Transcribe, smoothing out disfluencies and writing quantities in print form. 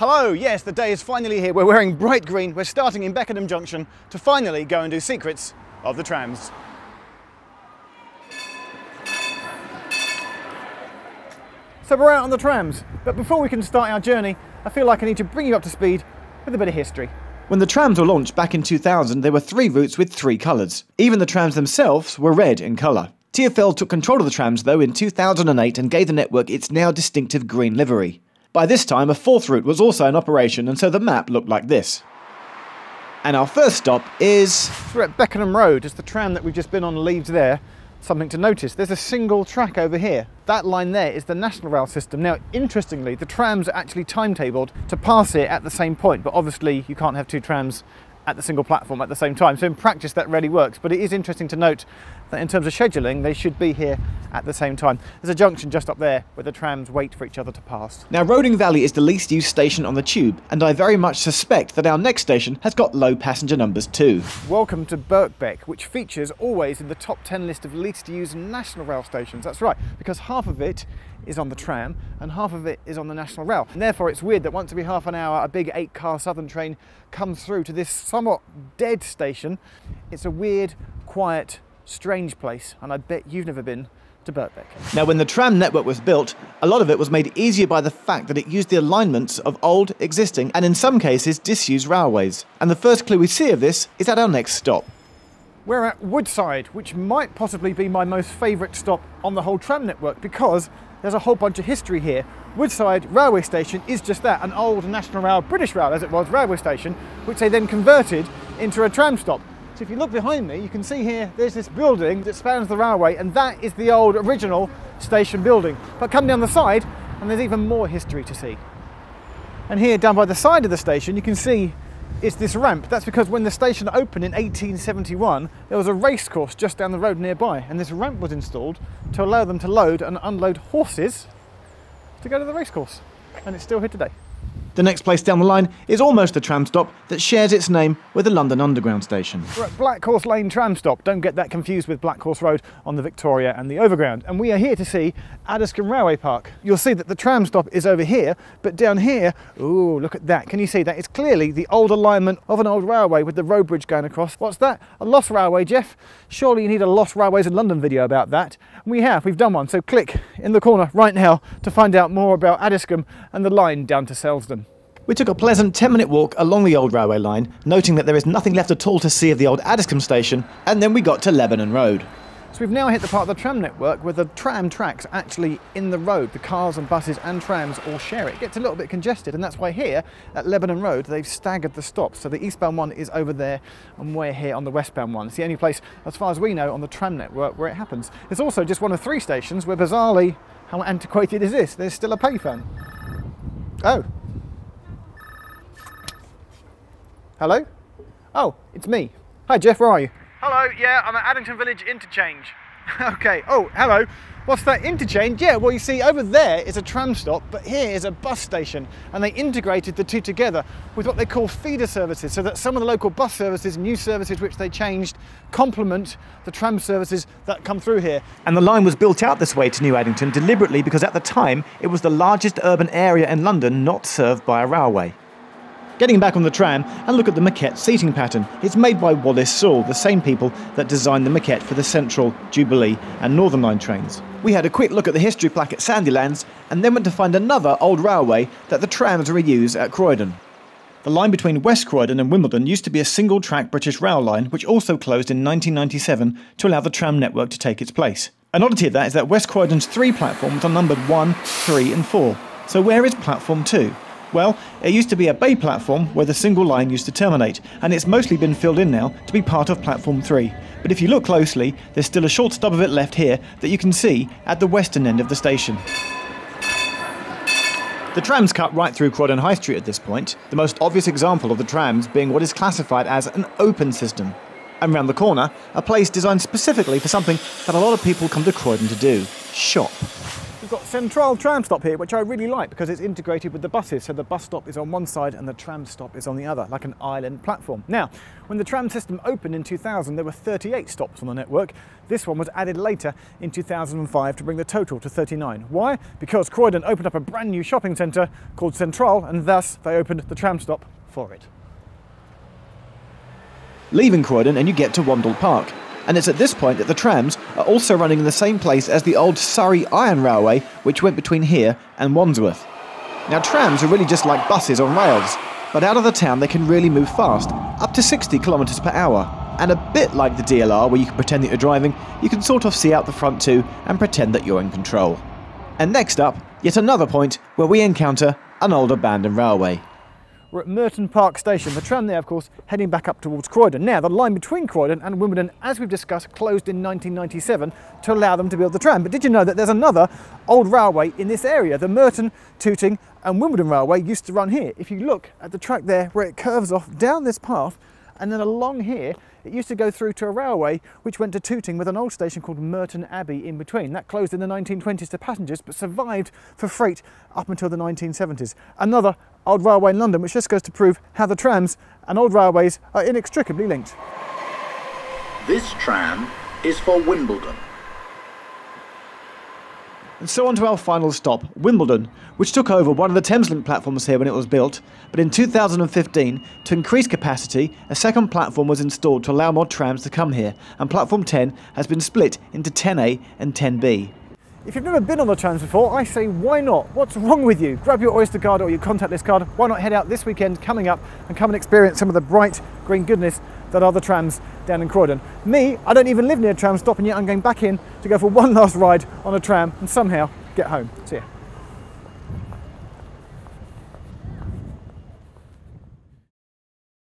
Hello, yes, the day is finally here. We're wearing bright green. We're starting in Beckenham Junction to finally go and do secrets of the trams. So we're out on the trams, but before we can start our journey, I feel like I need to bring you up to speed with a bit of history. When the trams were launched back in 2000, there were 3 routes with 3 colours. Even the trams themselves were red in colour. TfL took control of the trams though in 2008 and gave the network its now distinctive green livery. By this time, a 4th route was also in operation, and so the map looked like this. And our first stop is... We're at Beckenham Road. As the tram that we've just been on leaves there, something to notice. There's a single track over here. That line there is the National Rail system. Now, interestingly, the trams are actually timetabled to pass it at the same point, but obviously you can't have 2 trams at the single platform at the same time. So in practice that rarely works, but it is interesting to note that in terms of scheduling, they should be here at the same time. There's a junction just up there where the trams wait for each other to pass. Now, Roding Valley is the least used station on the tube, and I very much suspect that our next station has got low passenger numbers too. Welcome to Birkbeck, which features always in the top 10 list of least used national rail stations. That's right, because half of it is on the tram and half of it is on the National Rail. And therefore it's weird that once every half an hour a big 8-car Southern train comes through to this somewhat dead station. It's a weird, quiet, strange place, and I bet you've never been to Birkbeck. Now, when the tram network was built, a lot of it was made easier by the fact that it used the alignments of old, existing, and in some cases disused railways. And the first clue we see of this is at our next stop. We're at Woodside, which might possibly be my most favourite stop on the whole tram network because there's a whole bunch of history here. Woodside railway station is just that, an old National Rail, British Rail as it was, railway station, which they then converted into a tram stop. So if you look behind me, you can see here, there's this building that spans the railway, and that is the old original station building. But come down the side, and there's even more history to see. And here, down by the side of the station, you can see it's this ramp. That's because when the station opened in 1871, there was a race course just down the road nearby, and this ramp was installed to allow them to load and unload horses to go to the race course. And it's still here today. The next place down the line is almost a tram stop that shares its name with the London Underground station. We're at Blackhorse Lane tram stop. Don't get that confused with Blackhorse Road on the Victoria and the Overground. And we are here to see Addiscombe Railway Park. You'll see that the tram stop is over here, but down here, ooh, look at that. Can you see that? It's clearly the old alignment of an old railway with the road bridge going across. What's that? A lost railway, Jeff? Surely you need a Lost Railways in London video about that. And we've done one. So click in the corner right now to find out more about Addiscombe and the line down to Selsdon. We took a pleasant 10-minute walk along the old railway line, noting that there is nothing left at all to see of the old Addiscombe station, and then we got to Lebanon Road. So we've now hit the part of the tram network where the tram tracks actually in the road. The cars and buses and trams all share it. It gets a little bit congested, and that's why here at Lebanon Road they've staggered the stops. So the eastbound one is over there and we're here on the westbound one. It's the only place, as far as we know, on the tram network where it happens. It's also just one of 3 stations where, bizarrely, how antiquated is this? There's still a payphone. Oh. Hello? Oh, it's me. Hi Jeff, where are you? Hello, yeah, I'm at Addington Village Interchange. Okay, oh, hello. What's that interchange? Yeah, well you see over there is a tram stop, but here is a bus station, and they integrated the 2 together with what they call feeder services, so that some of the local bus services, new services which they changed, complement the tram services that come through here. And the line was built out this way to New Addington deliberately because at the time it was the largest urban area in London not served by a railway. Getting back on the tram and look at the maquette seating pattern. It's made by Wallace Sewell, the same people that designed the maquette for the Central, Jubilee and Northern Line trains. We had a quick look at the history plaque at Sandylands and then went to find another old railway that the trams reuse at Croydon. The line between West Croydon and Wimbledon used to be a single-track British rail line which also closed in 1997 to allow the tram network to take its place. An oddity of that is that West Croydon's 3 platforms are numbered 1, 3 and 4. So where is platform 2? Well, it used to be a bay platform where the single line used to terminate, and it's mostly been filled in now to be part of platform 3. But if you look closely, there's still a short stub of it left here that you can see at the western end of the station. The trams cut right through Croydon High Street at this point, the most obvious example of the trams being what is classified as an open system. And round the corner, a place designed specifically for something that a lot of people come to Croydon to do: shop. The got Central tram stop here, which I really like because it's integrated with the buses, so the bus stop is on one side and the tram stop is on the other, like an island platform. Now, when the tram system opened in 2000, there were 38 stops on the network. This one was added later in 2005 to bring the total to 39. Why? Because Croydon opened up a brand new shopping centre called Central, and thus they opened the tram stop for it. Leaving Croydon and you get to Wandle Park. And it's at this point that the trams are also running in the same place as the old Surrey Iron Railway, which went between here and Wandsworth. Now, trams are really just like buses on rails, but out of the town they can really move fast, up to 60 kilometres per hour. And a bit like the DLR, where you can pretend that you're driving, you can sort of see out the front too and pretend that you're in control. And next up, yet another point where we encounter an old abandoned railway. We're at Merton Park Station, the tram there of course heading back up towards Croydon. Now the line between Croydon and Wimbledon, as we've discussed, closed in 1997 to allow them to build the tram. But did you know that there's another old railway in this area? The Merton, Tooting and Wimbledon Railway used to run here. If you look at the track there where it curves off down this path and then along here, it used to go through to a railway which went to Tooting with an old station called Merton Abbey in between. That closed in the 1920s to passengers but survived for freight up until the 1970s. Another old railway in London, which just goes to prove how the trams and old railways are inextricably linked. This tram is for Wimbledon. And so on to our final stop, Wimbledon, which took over one of the Thameslink platforms here when it was built, but in 2015, to increase capacity, a second platform was installed to allow more trams to come here, and platform 10 has been split into 10A and 10B. If you've never been on the trams before, I say why not? What's wrong with you? Grab your Oyster card or your contactless card. Why not head out this weekend coming up and come and experience some of the bright green goodness that are the trams down in Croydon. Me, I don't even live near a tram stop, and yet I'm going back in to go for one last ride on a tram and somehow get home. See ya.